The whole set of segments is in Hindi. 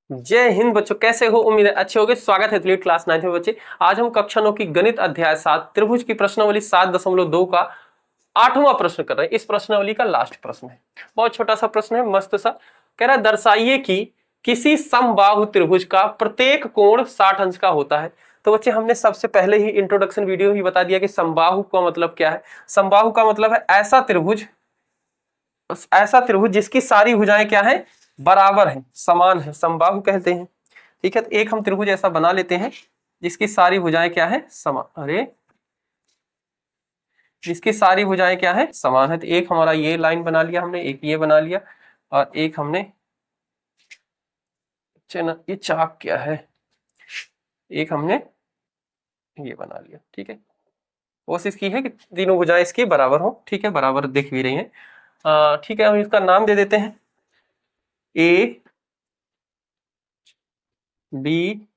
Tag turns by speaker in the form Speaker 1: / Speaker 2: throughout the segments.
Speaker 1: जय हिंद बच्चों, कैसे हो? उम्मीद है अच्छे होगे। स्वागत है क्लास 9 में बच्चे। आज हम कक्षा 9 की गणित अध्याय 7 त्रिभुज की प्रश्नावली 7.2 का 8वां प्रश्न कर रहे हैं। इस प्रश्नावली का लास्ट प्रश्न है। बहुत छोटा सा प्रश्न है, मस्त सा। कह रहा है दर्शाइए कि किसी समबाहु त्रिभुज का प्रत्येक कोण 60 अंश का होता है। तो बच्चे हमने सबसे पहले ही इंट्रोडक्शन वीडियो ही बता दिया कि समबाहु का मतलब क्या है। समबाहु का मतलब है ऐसा त्रिभुज जिसकी सारी भुजाएं क्या है, बराबर है, समान है, समबाहु कहते हैं। ठीक है, तो एक हम त्रिभुज ऐसा बना लेते हैं जिसकी सारी भुजाएं क्या है, समान। जिसकी सारी भुजाएं क्या है, समान है। तो एक हमारा ये लाइन बना लिया हमने, एक ये बना लिया, और एक हमने ये चाक क्या है, एक हमने ये बना लिया। ठीक है, कोशिश की है कि तीनों भुजाएं इसकी बराबर हो। ठीक है, बराबर दिख भी रही हैं। ठीक है, हम इसका नाम दे देते हैं ए, बी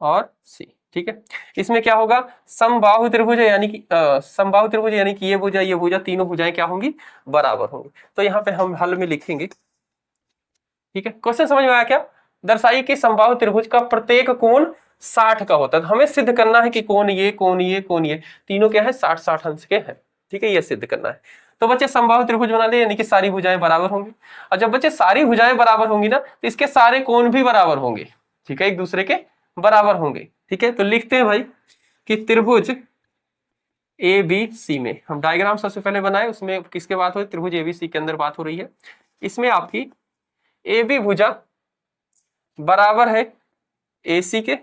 Speaker 1: और सी। ठीक है, इसमें क्या होगा, समबाहु त्रिभुज है, यानी कि समबाहु त्रिभुज यानी कि ये भुजा तीनों भुजाएं क्या होंगी, बराबर होंगी। तो यहाँ पे हम हल में लिखेंगे। ठीक है, क्वेश्चन समझ में आया क्या? दर्शाइए कि समबाहु त्रिभुज का प्रत्येक कोण 60 का होता है। हमें सिद्ध करना है कि कोण ये तीनों क्या है, 60 अंश के हैं। ठीक है, ये सिद्ध करना है। तो बच्चे समबाहु त्रिभुज बना ले, यानी कि सारी भुजाएं बराबर होंगी। और जब बच्चे सारी भुजाएं बराबर होंगी ना, तो इसके सारे कोण भी बराबर होंगे। ठीक है, एक दूसरे के बराबर होंगे। ठीक है, तो लिखते हैं भाई कि त्रिभुज ए बी सी में, हम डायग्राम सबसे पहले बनाए, उसमें किसके बात हो रही, त्रिभुज ए बी सी के अंदर बात हो रही है। इसमें आपकी ए बी भुजा बराबर है ए सी के,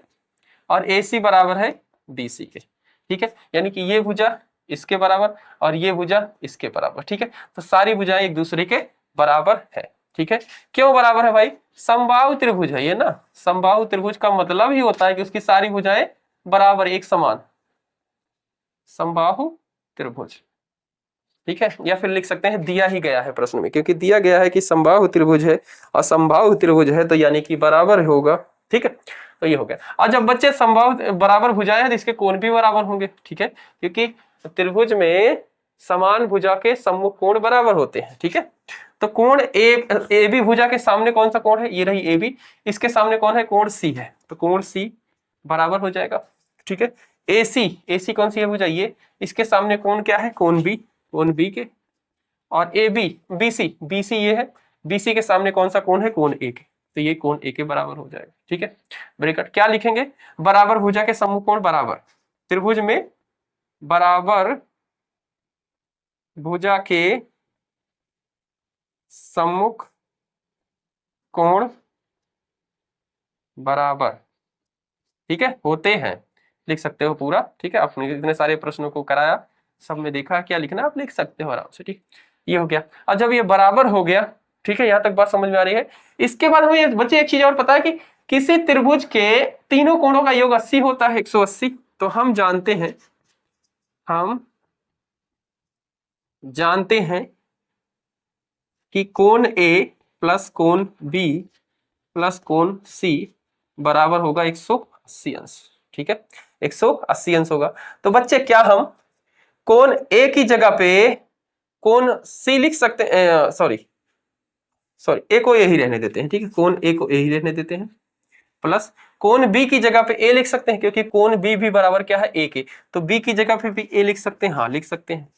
Speaker 1: और ए सी बराबर है बी सी के। ठीक है, यानी कि ये भुजा इसके बराबर और ये भुजा इसके बराबर। ठीक है, तो सारी भुजाएं एक दूसरे के बराबर है। ठीक है, क्यों बराबर है भाई? समबाहु त्रिभुज है ये ना। समबाहु त्रिभुज का मतलब ही होता है कि उसकी सारी भुजाएं बराबर, एक समान, समबाहु त्रिभुज। ठीक है, या फिर लिख सकते हैं दिया ही गया है प्रश्न में, क्योंकि दिया गया है कि समबाहु त्रिभुज है और समबाहु त्रिभुज है, तो यानी कि बराबर होगा। ठीक है, तो ये हो गया। और जब बच्चे समबाहु बराबर भुजाएं हैं तो इसके कोण भी बराबर होंगे। ठीक है, क्योंकि त्रिभुज में समान भुजा के सम्मुख कोण बराबर होते हैं। ठीक है, तो कोण ए बी भुजा के सामने कौन सा कोण है, ये रही ए बी, इसके सामने कौन है, कोण सी है, तो कोण सी बराबर हो जाएगा। ठीक है, ए सी कौन सी है भुजा, ये, इसके सामने कोण क्या है, कोण बी के, और ए बी सी ये है, बीसी के सामने कौन सा कोण है, कोण ए के, तो ये कोण ए के बराबर हो जाएगा। ठीक है, ब्रैकेट क्या लिखेंगे, बराबर भुजा के सम्मुख कोण बराबर, त्रिभुज में बराबर भुजा के सम्मुख कोण बराबर। ठीक है, होते हैं, लिख सकते हो पूरा। ठीक है, आपने इतने सारे प्रश्नों को कराया, सब में देखा क्या लिखना, आप लिख सकते हो आराम से। ठीक, ये हो गया। और जब ये बराबर हो गया, ठीक है, यहां तक बात समझ में आ रही है। इसके बाद हमें बच्चे एक चीज और पता है कि किसी त्रिभुज के तीनों कोणों का योग 80 होता है, 180। तो हम जानते हैं कि कोण ए प्लस कोण बी प्लस कोण सी बराबर होगा 180 अंश। ठीक है, 180 अंश होगा। तो बच्चे क्या हम कोण ए की जगह पे कोण सी लिख सकते हैं, सॉरी ए को ए ही रहने देते हैं। ठीक है, कोण ए को ए ही रहने देते हैं, प्लस कोण बी की जगह पे ए लिख सकते हैं, क्योंकि कोण बी भी बराबर क्या है, ए के, तो बी की जगह पे भी ए लिख सकते हैं, हाँ लिख सकते हैं।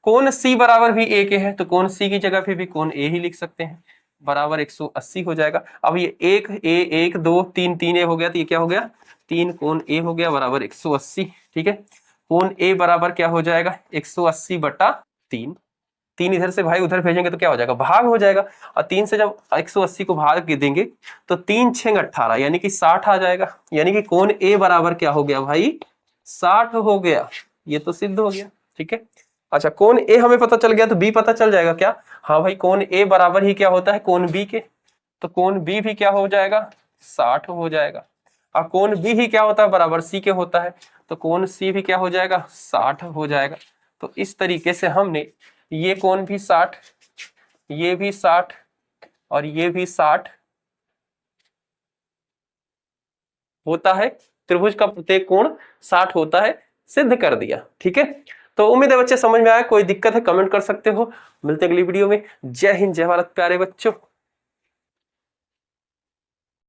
Speaker 1: कोण सी बराबर भी ए के है, तो कोण सी की जगह पे भी कोण ए ही लिख सकते हैं, बराबर 180 हो जाएगा। अब ये एक दो तीन, तीन ए हो गया, तो ये क्या हो गया, तीन कोण ए हो गया, बराबर 180। ठीक है, कोण ए बराबर क्या हो जाएगा, 180/3। तीन इधर से भाई उधर भेजेंगे तो क्या हो जाएगा, भाग हो जाएगा। और 3 से जब 180 को भाग देंगे तो 3 6 18, यानी कि 60 आ जाएगा। यानी कि कोण ए बराबर क्या हो गया भाई, 60 हो गया। ये तो सिद्ध हो गया। ठीक है, अच्छा, कोण ए हमें पता चल गया, तो बी पता चल जाएगा क्या, हाँ भाई, कोण ए बराबर ही क्या होता है, कोण बी के, तो कोण बी भी क्या हो जाएगा, 60 हो जाएगा। और कोण बी ही क्या होता है, बराबर सी के होता है, तो कोण सी भी क्या हो जाएगा, 60 हो जाएगा। तो इस तरीके से हमने ये कोण भी 60, ये भी 60 और ये भी 60 होता है, त्रिभुज का प्रत्येक कोण 60 होता है, सिद्ध कर दिया। ठीक है, तो उम्मीद है बच्चे समझ में आया। कोई दिक्कत है कमेंट कर सकते हो। मिलते हैं अगली वीडियो में। जय हिंद, जय भारत प्यारे बच्चों।